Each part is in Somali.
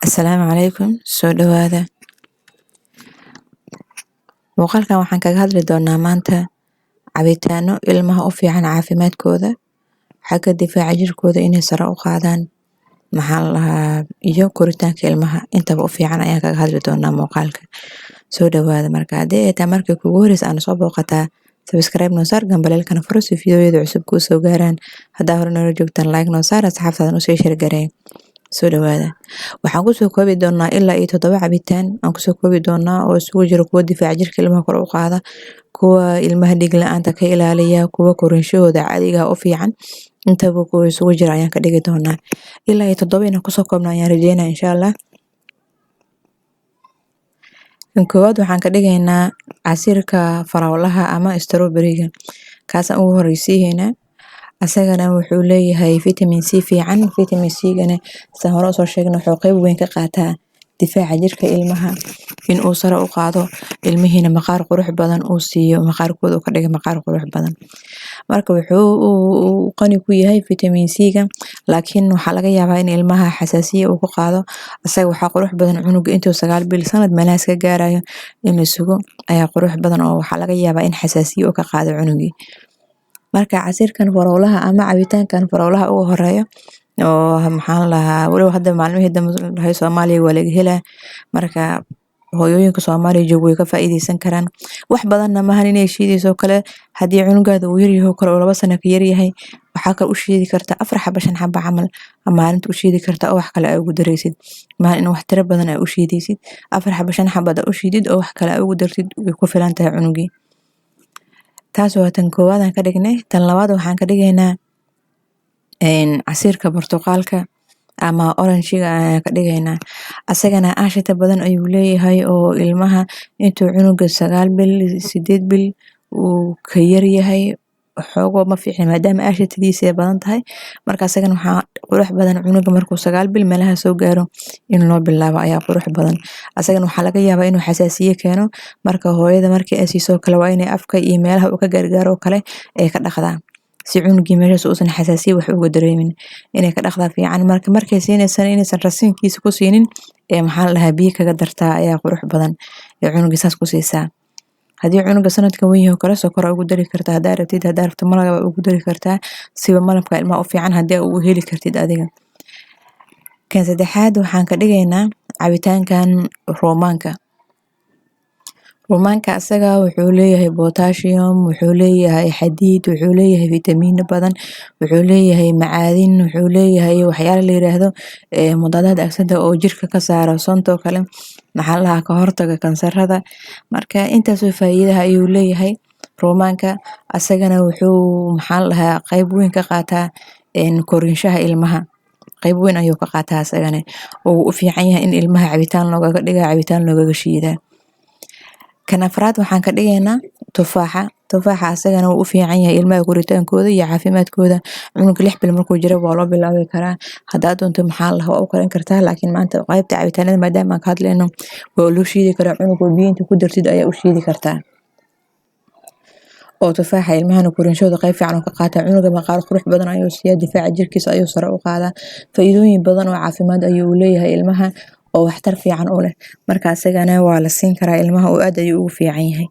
Asalaamu calaykum, soo dhawaada. Muuqaalkan waxaan kaga hadli doonaa maanta cabitaano ilmaha u fiican caafimaadkooda, xagga difaaca jirkooda inay sare u qaadaan, iyo koritaanka ilmaha intaba u fiican ayaan kaga hadli doonaa muuqaalka. Soo dhawaada marka haddii ay tahay markii kugu horeysa aan soo booqataa subscribe noo saar gambaleelkana furo si fiidiyowyada cusub kuu soo gaaraan. Haddaa hore noola joogtaan like noo saar asxaabtaada usii share gareyn. Soo dhawaada. Waxaan kusoo koobi doonaa ilaa iyo 7 cabitaan aan kusoo koobi doonaa oo isugu jiro kuwa difaaca jirka ilmaha kor u qaada, kuwa ilmaha dhiig la'aanta ka ilaaliya, kuwa korinshahooda caadiga u fiican. Intaba kuwa isugu jira ayaan ka dhigi doonaa. Ilaa iyo 7 inaan kusoo koobnaa ayaan rajeynaa insha Allah. Kan koowaad waxaan ka dhigaynaa casiirka farawlaha ama strawberry-ga. Kaas aan ugu horeysiinayna. Asagana wuxuu leeyahay vitamin C fiican. Vitamin C-gana saan hore soo sheegnay wuxuu qayb weyn ka qaataa difaaca jirka ilmaha in uu sare u qaado ilmihiina maqaar qurux badan uu siiyo, maqaarkooda uu ka dhigo maqaar qurux badan. Marka wuxuu qani ku yahay vitamin C-ga, laakiin waxaa laga yaabaa in ilmaha xasaasiye uu ku qaado. Asaga waxaa qurux badan cunuga intuu 9 bil sanad meelahaas ka gaarayo in la sugo ayaa qurux badan oo waxaa laga yaabaa in xasaasiye uu ka qaado cunugii. Marka casiirkan farawlaha ama cabitaankan farawlaha ugu horeeyo oo waliba hadda maalmihii dambe Soomaaliya waa laga helaa. Marka hooyooyinka Soomaaliya jooga way ka faa'iideysan karaan. Wax badanna maahan inay shiidayso kale haddii cunugaada uu yar yahay kale oo 2 sano ka yar yahay waxaa kale u shiidi kartaa 4 xabo 5 xabo camal maalinta u shiidi kartaa oo wax kale ay ugu dareysid. Maalin wax tiro badan ay u shiidaysid 4 xabo 5 xabo u shiidid oo wax kale ay ugu dartid way ku filan tahay cunugii. Taas waa tan koowaad aan ka dhignay. Tan labaad waxaan ka dhigaynaa casiirka burtuqaalka ama orange-ga ayaan ka dhigaynaa. Asagana aashita badan ayuu leeyahay oo ilmaha intuu cunuga 9 bil 8 bil uu ka yar yahay xoogo ma fiicna maadaama aashitadiisa ay badan tahay. Marka asagana waxaa qurux badan cunuga markuu 9 bil meelaha soo gaaro in loo bilaabo ayaa qurux badan. Asagana waxaa laga yaabaa inuu xasaasiye keeno. Marka hooyada markii ay siiso kale waa inay afka iyo meelaha uu ka gargaaro kale ay ka dhaqdaa. Si cunugii meeshaas uusan xasaasiye wax uga dareemin inay ka dhaqdaa fiican. Markay siinaysan inaysan rasiinkiisa ku siinin biyo kaga dartaa ayaa qurux badan ee cunuga saas ku siisaa. Haddii cunuga sanadka weyn yahay kale sokor ugu dari kartaa haddaa rabto malab ugu dari kartaa siba malabka ilmaha u fiican haddii ugu heli kartid adiga. Kan saddexaad waxaan ka dhigaynaa cabitaankan ruumaanka. Ruumaanka asaga wuxuu leeyahay potassium, wuxuu leeyahay xadiid, wuxuu leeyahay fitamiino badan, wuxuu leeyahay macaadin, wuxuu leeyahay waxyaalo la yiraahdo mudadaad aksada oo jirka ka saaro sonto kale ka hortaga kansarada. Marka intaas oo faa'iidaha ayuu leeyahay ruumaanka. Asagana wuxuu qayb weyn ka qaataa korinshaha ilmaha. Qayb weyn ayuu ka qaataa asagana oo u fiican yahay in ilmaha cabitaan loogaga dhigaa cabitaan loogaga shiidaa. Kan afraad waxaan ka dhigaynaa tufaaxa. Tufaaxa asagana wuu u fiican yahay ilmaha koritaankooda iyo caafimaadkooda. Cunuga 6 bil markuu jiro waa loo bilaabi karaa. Haddaa doonto waa u karin kartaa laakiin maanta qaybta cabitaanada maadaama aan ka hadlayno waa loo shiidi karaa cunuga biyo inta ku dartid ayaa u shiidi kartaa. oo tufaaxa ilmahana korinshooda qayb fiican oo ka qaata cunuga maqaar qurux badan ayuu siiya difaaca jirkiisa ayuu sare u qaadaa faa'iidooyin badan oo caafimaad ayuu leeyahay ilmaha oo waxtar fiican u leh marka asagana waa la siin karaa ilmaha oo aad ayuu ugu fiican yahay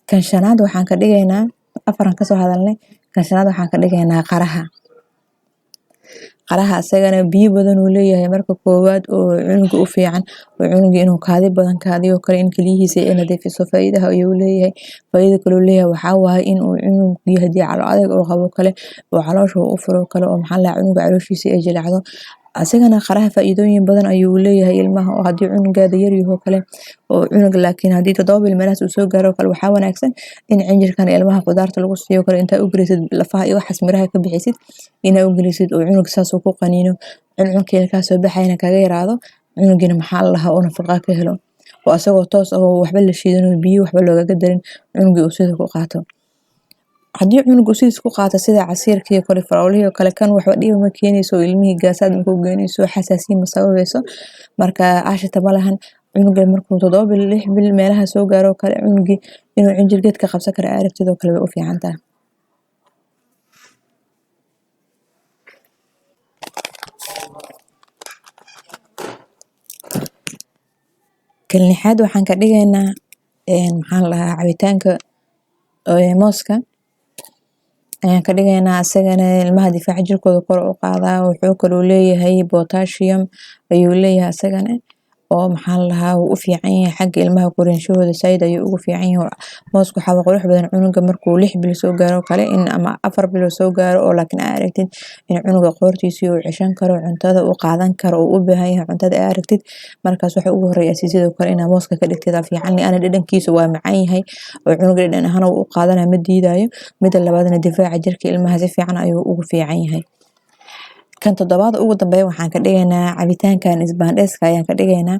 kan shanaad waxaan ka dhigaynaa afaran ka soo hadalnay kan shanaad waxaan ka dhigaynaa qaraha asagana biyo badan uu leeyahay marka koowaad oo cunuga u fiican oo cunuga inuu kaadi badan kaadiyo kale in kaliyihiisa ay nadiifiso faa'iidaha ayuu leeyahay faa'iido kale uu leeyahay waxa waaye in uu cunuga hadii calo adag oo qabo kale oo caloosha u furo kale oo cunuga calooshiisa ay jilacdo asagana qaraha faa'iidooyin badan ayuu leeyahay ilmaha oo hadii cunugaada yar yahay kale oo cunuga laakiin hadii 7 bil meelahaas uu soo gaaro kale waxa wanaagsan in cinjirkan ilmaha qudaarta lagu siiyo kale inta u gelisid lafaha iyo waxas miraha ka bixisid ina u gelisid oo cunuga saas ku qaniino cunkeeda ka soo baxayna kaga yiraahdo cunugina oo nafaqo ka helo oo asagoo toos ah oo waxba la shiidan biyo waxba looga darin cunuga uu sida ku qaato hadii cunuga sidii ku qaato sida casiirka iyo kale farawliyo kale kan waxba dhiib ma keenayso ilmihii gaasaad ma ku geynayso xasaasiin ma sababayso marka aashita malahan cunuga markuu 7 bil 6 bil meelaha soo gaaro kale cunugi inuu cinjirgeed ka qabsan karo aragtido kale way u fiican tahay kan lixaad waxaan ka dhigaynaa maxaa la dhahaa cabitaanka mooska ayaan ka dhigaynaa asagana ilmaha difaaca jirkooda kor u qaadaa. Wuxuu kaloo leeyahay potassium ayuu leeyahay asagana oo maxaa la dhahaa wuu u fiican yahay xagga ilmaha korinshahooda saaid ayuu ugu fiican yahay. Mooska waxaa qurux badan cunuga markuu 6 bil soo gaaro kale in ama 4 bil soo gaaro oo laakiin aad aragtid in cunuga qoortiisa uu ceshan karo cuntada uu qaadan karo oo u baahan yahay cuntada aad aragtid markaas waxa ugu horeeya sidoo kale in mooska ka dhigtid fiican ana dhadhankiisa waa macaan yahay oo cunuga dhadhan ahaan uu qaadanaya ma diidayo. Mida labaadna difaaca jirka ilmaha si fiican ayuu ugu fiican yahay. Kan toddobaad ugu dambeeya waxaan ka dhigaynaa cabitaankan isbaandheeska ayaan ka dhigaynaa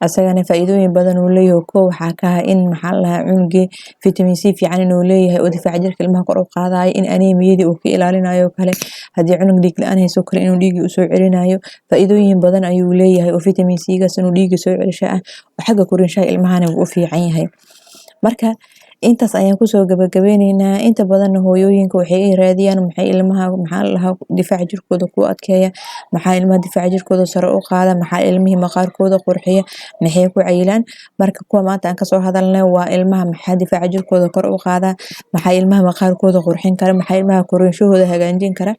asagana faa'iidooyin badan uu leeyahay ko waxaa ka ah in maxaa la dhahaa cunugi vitamin C fiican inuu leeyahay oo difaaca jirka ilmaha kor u qaadayo in anemiyada uu ka ilaalinayo kale hadii cunug dhiig la'aan hayso kale inuu dhiig u soo celinayo faa'iidooyin badan ayuu leeyahay oo vitamin C gaas inuu dhiig soo celisho ah xagga korinshaha ilmahana wuu u fiican yahay. Marka intaas ayaan ku soo gabagabeynaa inta badan hooyooyinka waxay raadiyaan maxay ilmaha maxaa la dhahaa difaaca jirkooda ku adkeeya maxaa ilmaha difaaca jirkooda sare u qaada maxaa ilmihi maqaarkooda qurxiya maxay ku cayilaan. Marka kuwa maanta aan ka soo hadalnay waa ilmaha maxaa difaaca jirkooda kor u qaada maxaa ilmaha maqaarkooda qurxin kara maxaa ilmaha korinshahooda hagaajin kara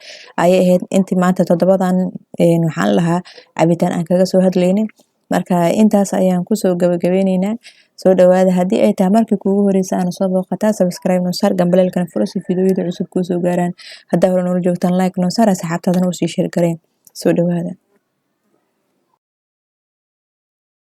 ayay ahayd intii maanta toddobadan waxaan lahaa cabitaan aan kaga soo hadlaynay. Marka intaas ayaan ku soo gabagabeynaa soo dhawaada hadii ay tahay markii kuugu horeysay aan soo booqataa subscribe noo saar gambaleelkana furo si fiidiyowyada cusub ku soo gaaraan hadaa hore noo joogtaan like noo saar asxaabtadana u sii share gareen soo dhawaada.